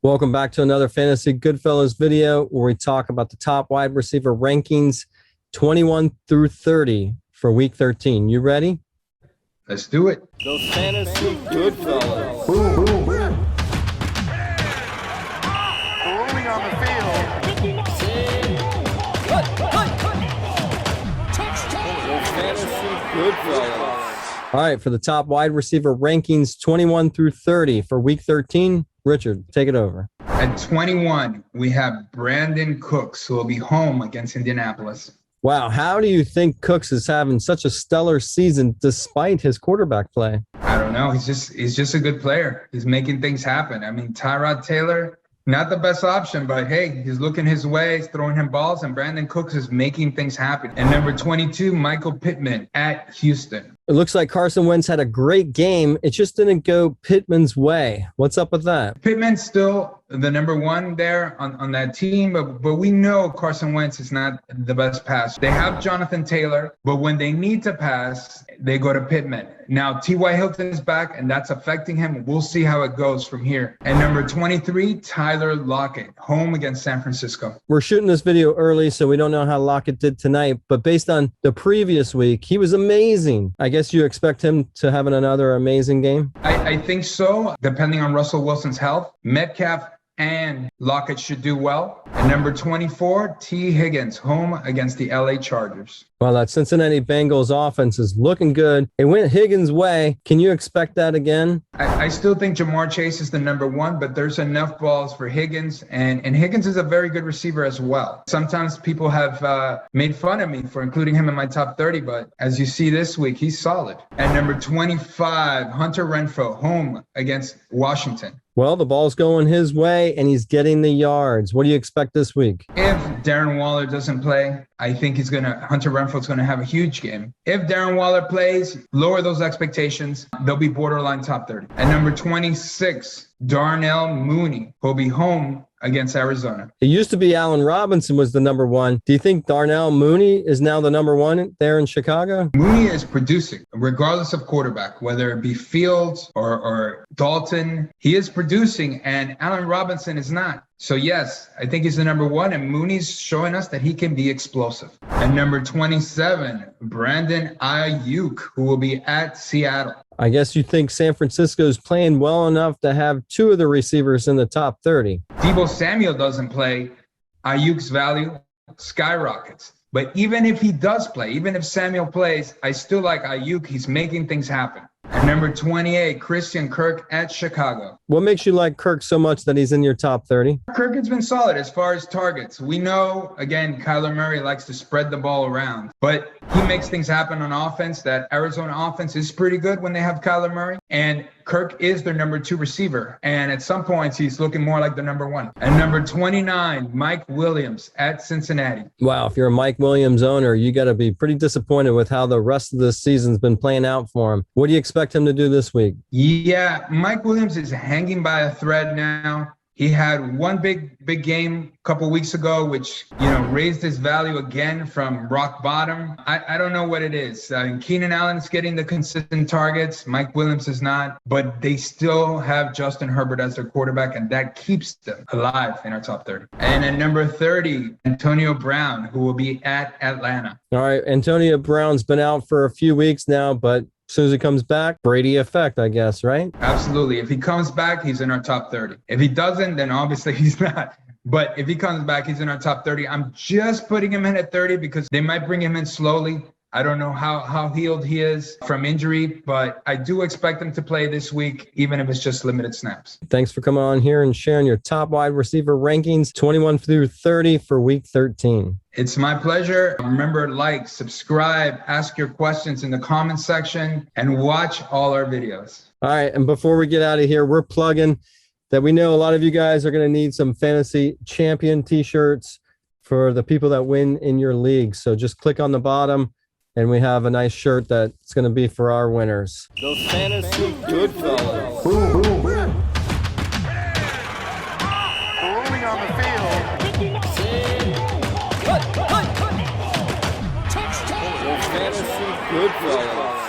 Welcome back to another Fantasy Goodfellas video where we talk about the top wide receiver rankings 21 through 30 for week 13. You ready? Let's do it. The Fantasy Goodfellas. Boom, boom, boom. Rolling on the field. All right, for the top wide receiver rankings 21 through 30 for week 13, Richard, take it over. At 21, we have Brandin Cooks, who will be home against Indianapolis. Wow, how do you think Cooks is having such a stellar season despite his quarterback play? I don't know. He's just a good player. He's making things happen. I mean, Tyrod Taylor, not the best option, but hey, he's looking his way, he's throwing him balls, and Brandin Cooks is making things happen. And number 22, Michael Pittman at Houston. It looks like Carson Wentz had a great game. It just didn't go Pittman's way. What's up with that? Pittman's still the number one there on that team, but we know Carson Wentz is not the best passer. They have Jonathan Taylor, but when they need to pass, they go to Pittman. Now, T.Y. Hilton's back, and that's affecting him. We'll see how it goes from here. And number 23, Tyler Lockett, home against San Francisco. We're shooting this video early, so we don't know how Lockett did tonight, but based on the previous week, he was amazing. I guess you expect him to have another amazing game? I think so, depending on Russell Wilson's health. Metcalf and Lockett should do well. And number 24, T. Higgins, home against the LA Chargers. Well, that Cincinnati Bengals offense is looking good. It went Higgins' way. Can you expect that again? I still think Jamar Chase is the number one, but there's enough balls for Higgins. And Higgins is a very good receiver as well. Sometimes people have made fun of me for including him in my top 30, but as you see this week, he's solid. And number 25, Hunter Renfrow, home against Washington. Well, the ball's going his way, and he's getting the yards. What do you expect this week? If Darren Waller doesn't play, I think Hunter Renfrow's going to have a huge game. If Darren Waller plays, lower those expectations. They'll be borderline top 30. And number 26, Darnell Mooney, who'll be home against Arizona. It used to be Allen Robinson was the number one. Do you think Darnell Mooney is now the number one there in Chicago? Mooney is producing, regardless of quarterback, whether it be Fields or Dalton. He is producing, and Allen Robinson is not. So yes, I think he's the number one, and Mooney's showing us that he can be explosive. And number 27, Brandon AIYUK, who will be at Seattle. I guess you think San Francisco's playing well enough to have two of the receivers in the top 30. Deebo Samuel doesn't play, AIYUK's value skyrockets. But even if he does play, even if Samuel plays, I still like AIYUK. He's making things happen. And number 28, Christian Kirk at Chicago. What makes you like Kirk so much that he's in your top 30? Kirk has been solid as far as targets. We know, again, Kyler Murray likes to spread the ball around, but he makes things happen on offense. That Arizona offense is pretty good when they have Kyler Murray, and Kirk is their number 2 receiver. And at some points, he's looking more like the number 1. And number 29, Mike Williams at Cincinnati. Wow, if you're a Mike Williams owner, you got to be pretty disappointed with how the rest of this season's been playing out for him. What do you expect him to do this week? Yeah, Mike Williams is hanging by a thread now. He had one big game a couple weeks ago, which, raised his value again from rock bottom. I don't know what it is. Keenan Allen is getting the consistent targets. Mike Williams is not, but they still have Justin Herbert as their quarterback, and that keeps them alive in our top 30. And at number 30, Antonio Brown, who will be at Atlanta. All right, Antonio Brown's been out for a few weeks now, but as soon as he comes back, Brady effect, I guess, right? Absolutely. If he comes back, he's in our top 30. If he doesn't, then obviously he's not. But if he comes back, he's in our top 30. I'm just putting him in at 30 because they might bring him in slowly. I don't know how healed he is from injury, but I do expect him to play this week, even if it's just limited snaps. Thanks for coming on here and sharing your top wide receiver rankings, 21 through 30 for week 13. It's my pleasure. Remember, like, subscribe, ask your questions in the comment section, and watch all our videos. All right, and before we get out of here, we're plugging that we know a lot of you guys are going to need some fantasy champion t-shirts for the people that win in your league. So just click on the bottom, and we have a nice shirt that's going to be for our winners. The Fantasy Goodfellas. Boom, boom, boom. Rolling on the field. The Fantasy Goodfellas.